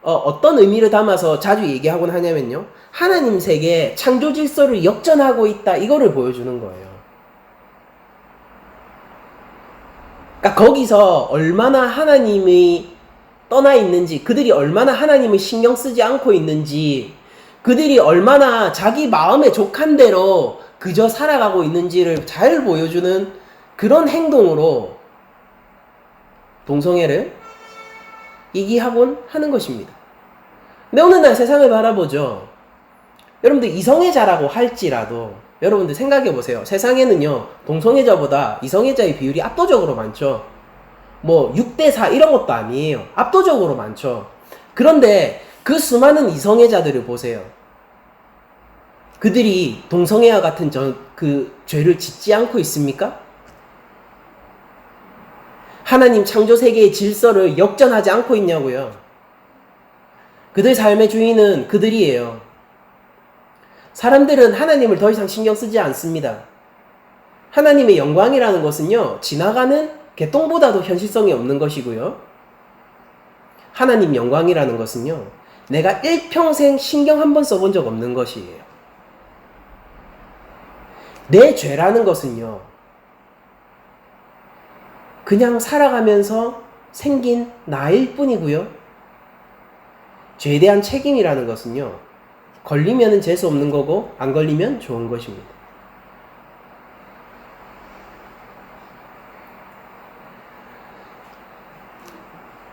어떤 의미를 담아서 자주 얘기하곤 하냐면요, 하나님 세계 창조 질서를 역전하고 있다, 이거를 보여주는 거예요. 그러니까 거기서 얼마나 하나님이 떠나 있는지, 그들이 얼마나 하나님을 신경 쓰지 않고 있는지, 그들이 얼마나 자기 마음에 족한 대로 그저 살아가고 있는지를 잘 보여주는 그런 행동으로 동성애를 얘기하곤 하는 것입니다. 근데 오늘날 세상을 바라보죠. 여러분들 이성애자라고 할지라도 여러분들 생각해 보세요. 세상에는요, 동성애자보다 이성애자의 비율이 압도적으로 많죠. 뭐 6대4 이런 것도 아니에요. 압도적으로 많죠. 그런데 그 수많은 이성애자들을 보세요. 그들이 동성애와 같은 그 죄를 짓지 않고 있습니까? 하나님 창조 세계의 질서를 역전하지 않고 있냐고요. 그들 삶의 주인은 그들이에요. 사람들은 하나님을 더 이상 신경 쓰지 않습니다. 하나님의 영광이라는 것은요, 지나가는 개똥보다도 현실성이 없는 것이고요. 하나님 영광이라는 것은요, 내가 일평생 신경 한 번 써본 적 없는 것이에요. 내 죄라는 것은요, 그냥 살아가면서 생긴 나일 뿐이고요. 죄에 대한 책임이라는 것은요, 걸리면은 재수 없는 거고 안 걸리면 좋은 것입니다.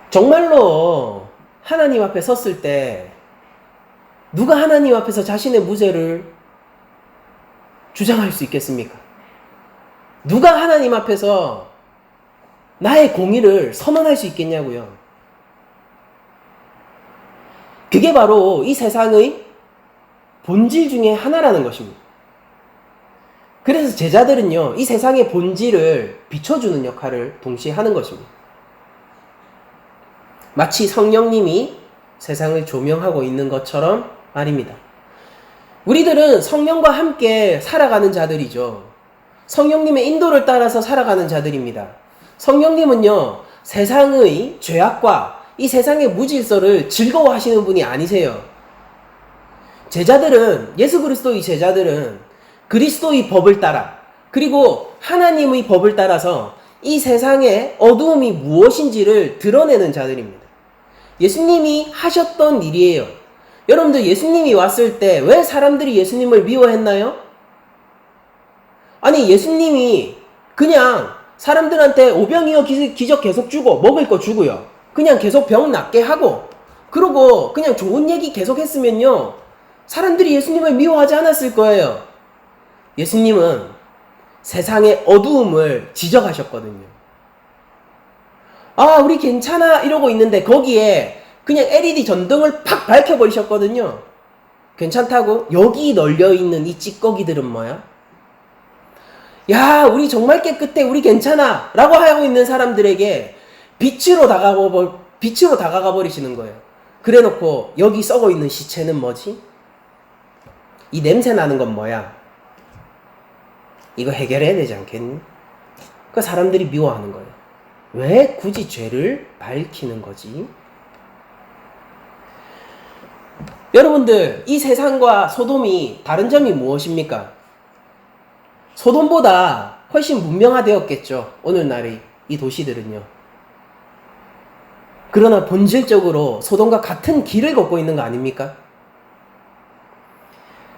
정말로 하나님 앞에 섰을 때 누가 하나님 앞에서 자신의 무죄를 주장할 수 있겠습니까? 누가 하나님 앞에서 나의 공의를 선언할 수 있겠냐고요. 그게 바로 이 세상의 본질 중에 하나라는 것입니다. 그래서 제자들은요, 이 세상의 본질을 비춰주는 역할을 동시에 하는 것입니다. 마치 성령님이 세상을 조명하고 있는 것처럼 말입니다. 우리들은 성령과 함께 살아가는 자들이죠. 성령님의 인도를 따라서 살아가는 자들입니다. 성령님은요, 세상의 죄악과 이 세상의 무질서를 즐거워하시는 분이 아니세요. 제자들은, 예수 그리스도의 제자들은 그리스도의 법을 따라, 그리고 하나님의 법을 따라서 이 세상의 어두움이 무엇인지를 드러내는 자들입니다. 예수님이 하셨던 일이에요. 여러분들, 예수님이 왔을 때 왜 사람들이 예수님을 미워했나요? 아니, 예수님이 그냥 사람들한테 오병이어 기적 계속 주고 먹을 거 주고요, 그냥 계속 병 낫게 하고, 그러고 그냥 좋은 얘기 계속 했으면요, 사람들이 예수님을 미워하지 않았을 거예요. 예수님은 세상의 어두움을 지적하셨거든요. 아, 우리 괜찮아 이러고 있는데 거기에 그냥 LED 전등을 팍 밝혀버리셨거든요. 괜찮다고? 여기 널려있는 이 찌꺼기들은 뭐야? 야, 우리 정말 깨끗해, 우리 괜찮아 라고 하고 있는 사람들에게 빛으로 다가가 버리시는 거예요. 그래 놓고 여기 썩어 있는 시체는 뭐지? 이 냄새 나는 건 뭐야? 이거 해결해야 되지 않겠니? 그 사람들이 미워하는 거예요. 왜 굳이 죄를 밝히는 거지? 여러분들, 이 세상과 소돔이 다른 점이 무엇입니까? 소돔보다 훨씬 문명화되었겠죠, 오늘날이. 이 도시들은요. 그러나 본질적으로 소돔과 같은 길을 걷고 있는 거 아닙니까?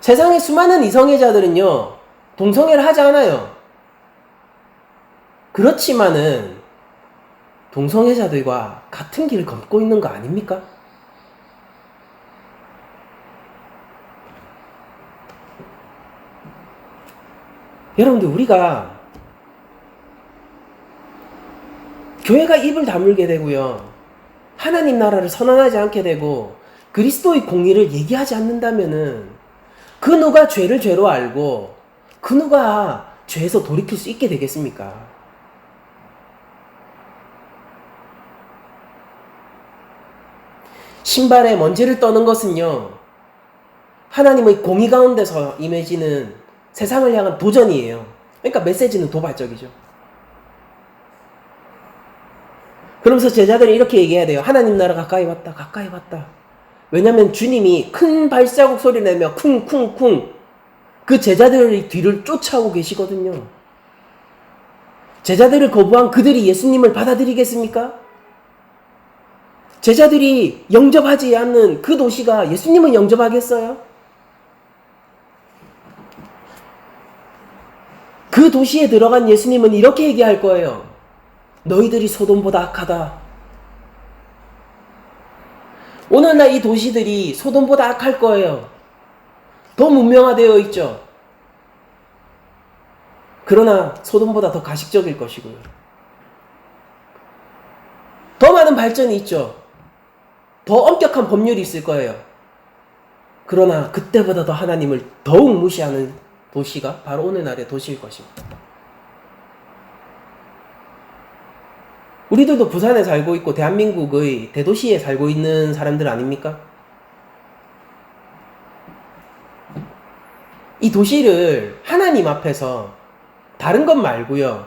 세상의 수많은 이성애자들은요, 동성애를 하지 않아요. 그렇지만은 동성애자들과 같은 길을 걷고 있는 거 아닙니까? 여러분들, 우리가 교회가 입을 다물게 되고요, 하나님 나라를 선언하지 않게 되고 그리스도의 공의를 얘기하지 않는다면은 그 누가 죄를 죄로 알고 그 누가 죄에서 돌이킬 수 있게 되겠습니까? 신발에 먼지를 떠는 것은요, 하나님의 공의 가운데서 임해지는 세상을 향한 도전이에요. 그러니까 메시지는 도발적이죠. 그러면서 제자들이 이렇게 얘기해야 돼요. 하나님 나라 가까이 왔다, 가까이 왔다. 왜냐하면 주님이 큰 발자국 소리 내며 쿵쿵쿵 그 제자들의 뒤를 쫓아오고 계시거든요. 제자들을 거부한 그들이 예수님을 받아들이겠습니까? 제자들이 영접하지 않는 그 도시가 예수님을 영접하겠어요? 그 도시에 들어간 예수님은 이렇게 얘기할 거예요. 너희들이 소돔보다 악하다. 오늘날 이 도시들이 소돔보다 악할 거예요. 더 문명화되어 있죠. 그러나 소돔보다 더 가식적일 것이고요. 더 많은 발전이 있죠. 더 엄격한 법률이 있을 거예요. 그러나 그때보다 더 하나님을 더욱 무시하는 도시가 바로 오늘날의 도시일 것입니다. 우리들도 부산에 살고 있고 대한민국의 대도시에 살고 있는 사람들 아닙니까? 이 도시를 하나님 앞에서 다른 것 말고요,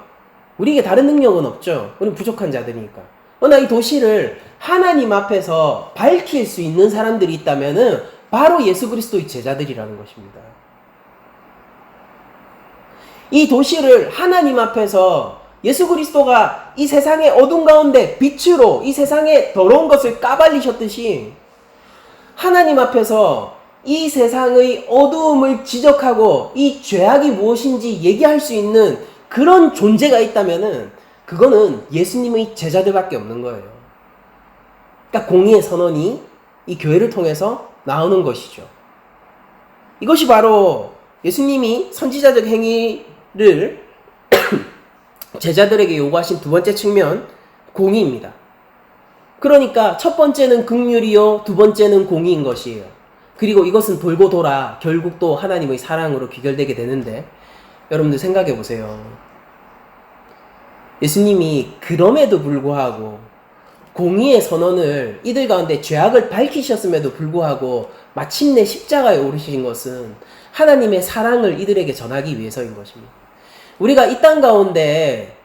우리에게 다른 능력은 없죠. 우리는 부족한 자들이니까. 그러나 이 도시를 하나님 앞에서 밝힐 수 있는 사람들이 있다면은 바로 예수 그리스도의 제자들이라는 것입니다. 이 도시를 하나님 앞에서 예수 그리스도가 이 세상의 어둠 가운데 빛으로 이 세상의 더러운 것을 까발리셨듯이 하나님 앞에서 이 세상의 어두움을 지적하고 이 죄악이 무엇인지 얘기할 수 있는 그런 존재가 있다면은 그거는 예수님의 제자들밖에 없는 거예요. 그러니까 공의의 선언이 이 교회를 통해서 나오는 것이죠. 이것이 바로 예수님이 선지자적 행위를 제자들에게 요구하신 두 번째 측면, 공의입니다. 그러니까 첫 번째는 긍휼이요, 두 번째는 공의인 것이에요. 그리고 이것은 돌고 돌아 결국 또 하나님의 사랑으로 귀결되게 되는데, 여러분들 생각해 보세요. 예수님이 그럼에도 불구하고 공의의 선언을 이들 가운데 죄악을 밝히셨음에도 불구하고 마침내 십자가에 오르신 것은 하나님의 사랑을 이들에게 전하기 위해서인 것입니다. 우리가 이 땅 가운데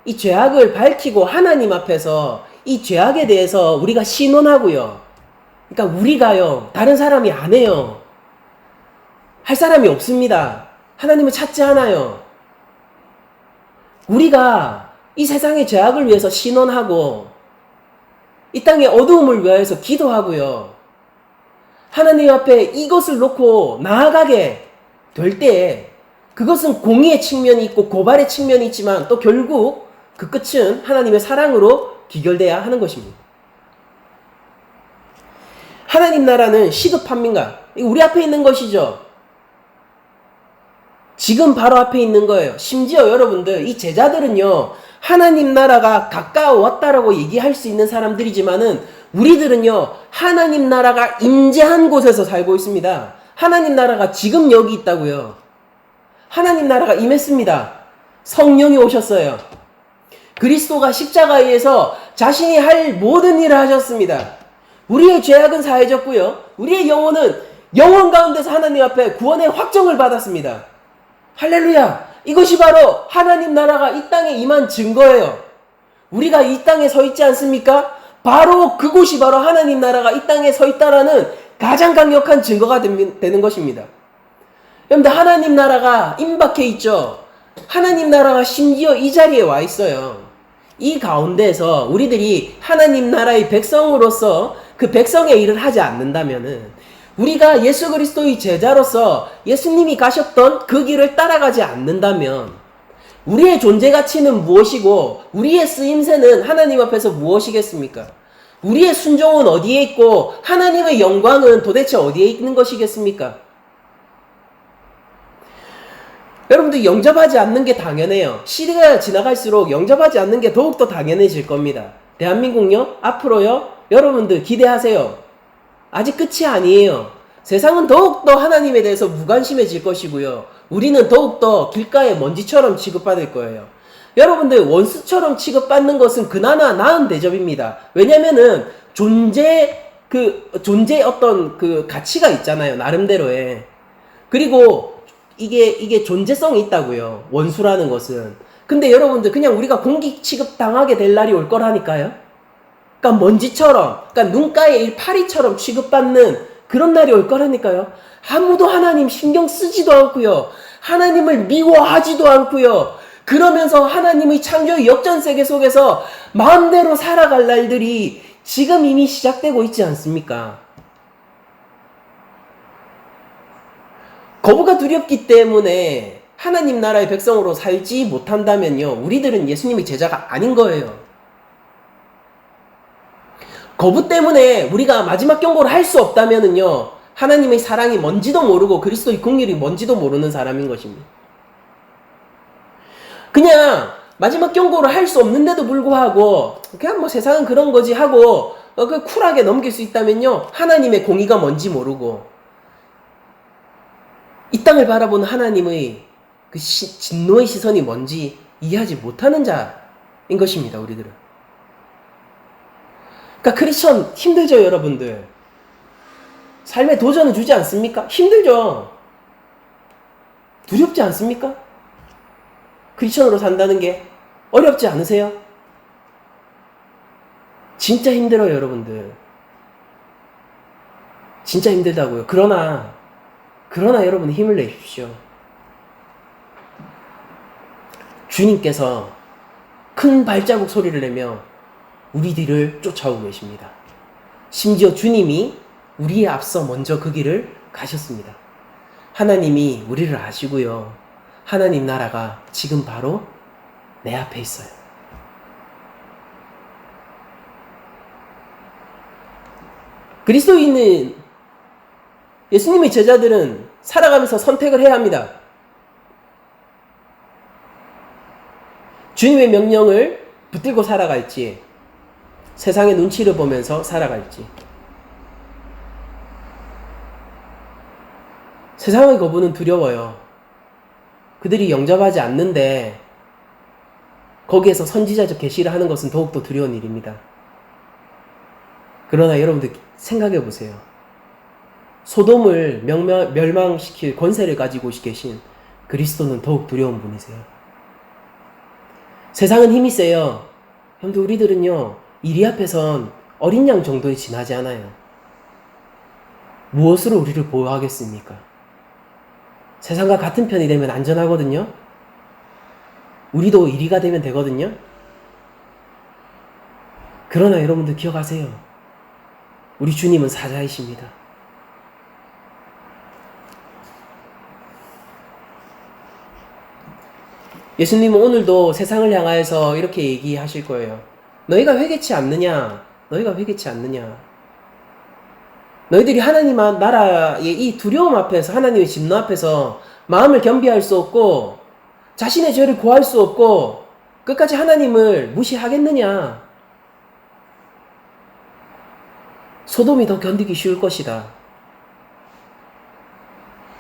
이 죄악을 밝히고 하나님 앞에서 이 죄악에 대해서 우리가 신원하고요. 그러니까 우리가요, 다른 사람이 안 해요. 할 사람이 없습니다. 하나님을 찾지 않아요. 우리가 이 세상의 죄악을 위해서 신원하고 이 땅의 어두움을 위하여서 기도하고요. 하나님 앞에 이것을 놓고 나아가게 될 때에 그것은 공의의 측면이 있고 고발의 측면이 있지만 또 결국 그 끝은 하나님의 사랑으로 귀결돼야 하는 것입니다. 하나님 나라는 시급합니까? 우리 앞에 있는 것이죠. 지금 바로 앞에 있는 거예요. 심지어 여러분들, 이 제자들은요, 하나님 나라가 가까워왔다라고 얘기할 수 있는 사람들이지만은 우리들은요, 하나님 나라가 임재한 곳에서 살고 있습니다. 하나님 나라가 지금 여기 있다고요. 하나님 나라가 임했습니다. 성령이 오셨어요. 그리스도가 십자가에서 자신이 할 모든 일을 하셨습니다. 우리의 죄악은 사해졌고요. 우리의 영혼은 영원 가운데서 하나님 앞에 구원의 확정을 받았습니다. 할렐루야! 이것이 바로 하나님 나라가 이 땅에 임한 증거예요. 우리가 이 땅에 서 있지 않습니까? 바로 그곳이 바로 하나님 나라가 이 땅에 서 있다라는 가장 강력한 증거가 되는 것입니다. 여러분들, 하나님 나라가 임박해 있죠. 하나님 나라가 심지어 이 자리에 와 있어요. 이 가운데서 우리들이 하나님 나라의 백성으로서 그 백성의 일을 하지 않는다면은, 우리가 예수 그리스도의 제자로서 예수님이 가셨던 그 길을 따라가지 않는다면, 우리의 존재 가치는 무엇이고 우리의 쓰임새는 하나님 앞에서 무엇이겠습니까? 우리의 순종은 어디에 있고 하나님의 영광은 도대체 어디에 있는 것이겠습니까? 여러분들, 영접하지 않는 게 당연해요. 시대가 지나갈수록 영접하지 않는 게 더욱더 당연해질 겁니다. 대한민국요, 앞으로요, 여러분들 기대하세요. 아직 끝이 아니에요. 세상은 더욱더 하나님에 대해서 무관심해질 것이고요. 우리는 더욱더 길가의 먼지처럼 취급받을 거예요. 여러분들, 원수처럼 취급받는 것은 그나마 나은 대접입니다. 왜냐면은 존재의 어떤 그 가치가 있잖아요. 나름대로의. 그리고 이게 존재성이 있다고요. 원수라는 것은. 근데 여러분들, 그냥 우리가 공기 취급 당하게 될 날이 올 거라니까요. 그러니까 먼지처럼, 그러니까 눈가의 파리처럼 취급받는 그런 날이 올 거라니까요. 아무도 하나님 신경 쓰지도 않고요. 하나님을 미워하지도 않고요. 그러면서 하나님의 창조의 역전세계 속에서 마음대로 살아갈 날들이 지금 이미 시작되고 있지 않습니까? 거부가 두렵기 때문에 하나님 나라의 백성으로 살지 못한다면요, 우리들은 예수님의 제자가 아닌 거예요. 거부 때문에 우리가 마지막 경고를 할 수 없다면은요, 하나님의 사랑이 뭔지도 모르고 그리스도의 긍휼이 뭔지도 모르는 사람인 것입니다. 그냥 마지막 경고를 할 수 없는데도 불구하고 그냥 뭐 세상은 그런 거지 하고 그 쿨하게 넘길 수 있다면요, 하나님의 공의가 뭔지 모르고 이 땅을 바라보는 하나님의 그 진노의 시선이 뭔지 이해하지 못하는 자인 것입니다, 우리들은. 그러니까 크리스천 힘들죠, 여러분들. 삶에 도전을 주지 않습니까? 힘들죠. 두렵지 않습니까? 크리스천으로 산다는 게 어렵지 않으세요? 진짜 힘들어요, 여러분들. 진짜 힘들다고요. 그러나 여러분 힘을 내십시오. 주님께서 큰 발자국 소리를 내며 우리 뒤를 쫓아오고 계십니다. 심지어 주님이 우리의 앞서 먼저 그 길을 가셨습니다. 하나님이 우리를 아시고요. 하나님 나라가 지금 바로 내 앞에 있어요. 그리스도인은, 예수님의 제자들은 살아가면서 선택을 해야 합니다. 주님의 명령을 붙들고 살아갈지, 세상의 눈치를 보면서 살아갈지. 세상의 거부는 두려워요. 그들이 영접하지 않는데 거기에서 선지자적 계시를 하는 것은 더욱더 두려운 일입니다. 그러나 여러분들 생각해 보세요. 소돔을 멸망시킬 권세를 가지고 계신 그리스도는 더욱 두려운 분이세요. 세상은 힘이 세요. 형들, 우리들은요, 이리 앞에선 어린 양 정도에 지나지 않아요. 무엇으로 우리를 보호하겠습니까? 세상과 같은 편이 되면 안전하거든요. 우리도 이리가 되면 되거든요. 그러나 여러분들 기억하세요. 우리 주님은 사자이십니다. 예수님은 오늘도 세상을 향하여서 이렇게 얘기하실 거예요. 너희가 회개치 않느냐? 너희가 회개치 않느냐? 너희들이 하나님 나라의 이 두려움 앞에서, 하나님의 진노 앞에서 마음을 겸비할 수 없고 자신의 죄를 고할 수 없고 끝까지 하나님을 무시하겠느냐? 소돔이 더 견디기 쉬울 것이다.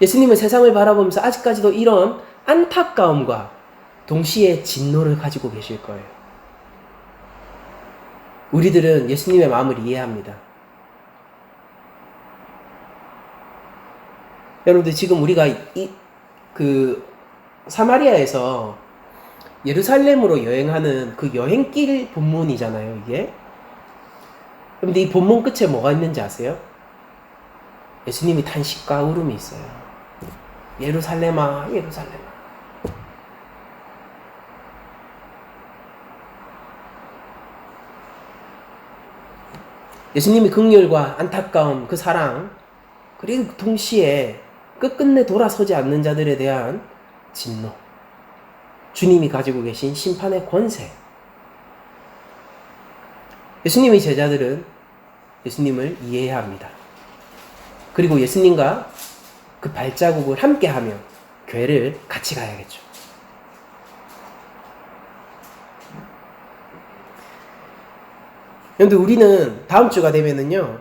예수님은 세상을 바라보면서 아직까지도 이런 안타까움과 동시에 진노를 가지고 계실 거예요. 우리들은 예수님의 마음을 이해합니다. 여러분들, 지금 우리가 사마리아에서 예루살렘으로 여행하는 그 여행길 본문이잖아요, 이게. 그런데 이 본문 끝에 뭐가 있는지 아세요? 예수님이 탄식과 울음이 있어요. 예루살렘아, 예루살렘아. 예수님이 긍휼과 안타까움, 그 사랑, 그리고 동시에 끝끝내 돌아서지 않는 자들에 대한 진노, 주님이 가지고 계신 심판의 권세. 예수님의 제자들은 예수님을 이해해야 합니다. 그리고 예수님과 그 발자국을 함께하며 교회를 같이 가야겠죠. 그런데 우리는 다음 주가 되면은요,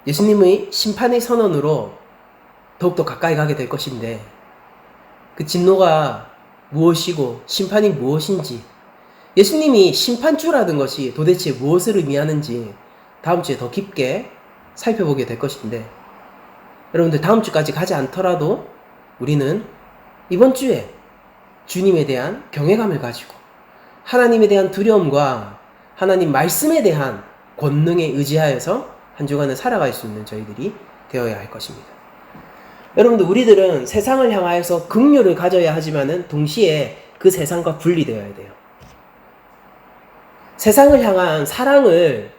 예수님의 심판의 선언으로 더욱더 가까이 가게 될 것인데, 그 진노가 무엇이고 심판이 무엇인지, 예수님이 심판주라는 것이 도대체 무엇을 의미하는지 다음 주에 더 깊게 살펴보게 될 것인데, 여러분들 다음 주까지 가지 않더라도 우리는 이번 주에 주님에 대한 경외감을 가지고 하나님에 대한 두려움과 하나님 말씀에 대한 권능에 의지하여서 한 주간을 살아갈 수 있는 저희들이 되어야 할 것입니다. 여러분들, 우리들은 세상을 향하여서 긍휼을 가져야 하지만은 동시에 그 세상과 분리되어야 돼요. 세상을 향한 사랑을,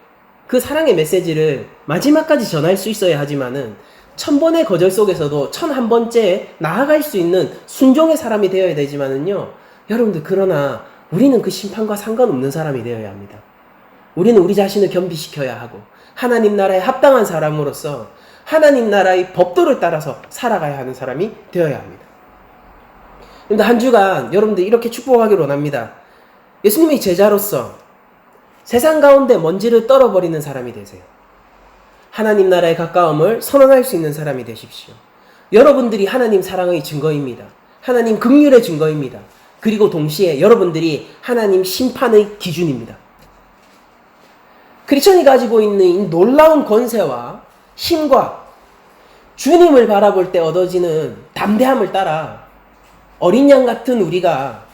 그 사랑의 메시지를 마지막까지 전할 수 있어야 하지만은 1000번의 거절 속에서도 1001번째 나아갈 수 있는 순종의 사람이 되어야 되지만은요, 여러분들, 그러나 우리는 그 심판과 상관없는 사람이 되어야 합니다. 우리는 우리 자신을 겸비시켜야 하고 하나님 나라에 합당한 사람으로서 하나님 나라의 법도를 따라서 살아가야 하는 사람이 되어야 합니다. 그런데 한 주간 여러분들 이렇게 축복하기를 원합니다. 예수님의 제자로서 세상 가운데 먼지를 떨어버리는 사람이 되세요. 하나님 나라의 가까움을 선언할 수 있는 사람이 되십시오. 여러분들이 하나님 사랑의 증거입니다. 하나님 긍휼의 증거입니다. 그리고 동시에 여러분들이 하나님 심판의 기준입니다. 크리스천이 가지고 있는 이 놀라운 권세와 힘과 주님을 바라볼 때 얻어지는 담대함을 따라 어린 양 같은 우리가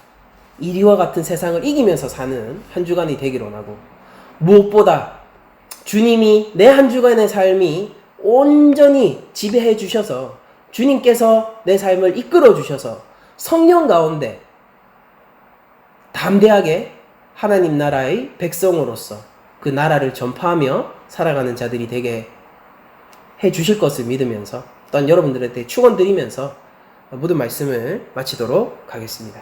이리와 같은 세상을 이기면서 사는 한 주간이 되기를 원하고, 무엇보다 주님이 내 한 주간의 삶이 온전히 지배해 주셔서 주님께서 내 삶을 이끌어 주셔서 성령 가운데 담대하게 하나님 나라의 백성으로서 그 나라를 전파하며 살아가는 자들이 되게 해 주실 것을 믿으면서 또한 여러분들한테 축원드리면서 모든 말씀을 마치도록 하겠습니다.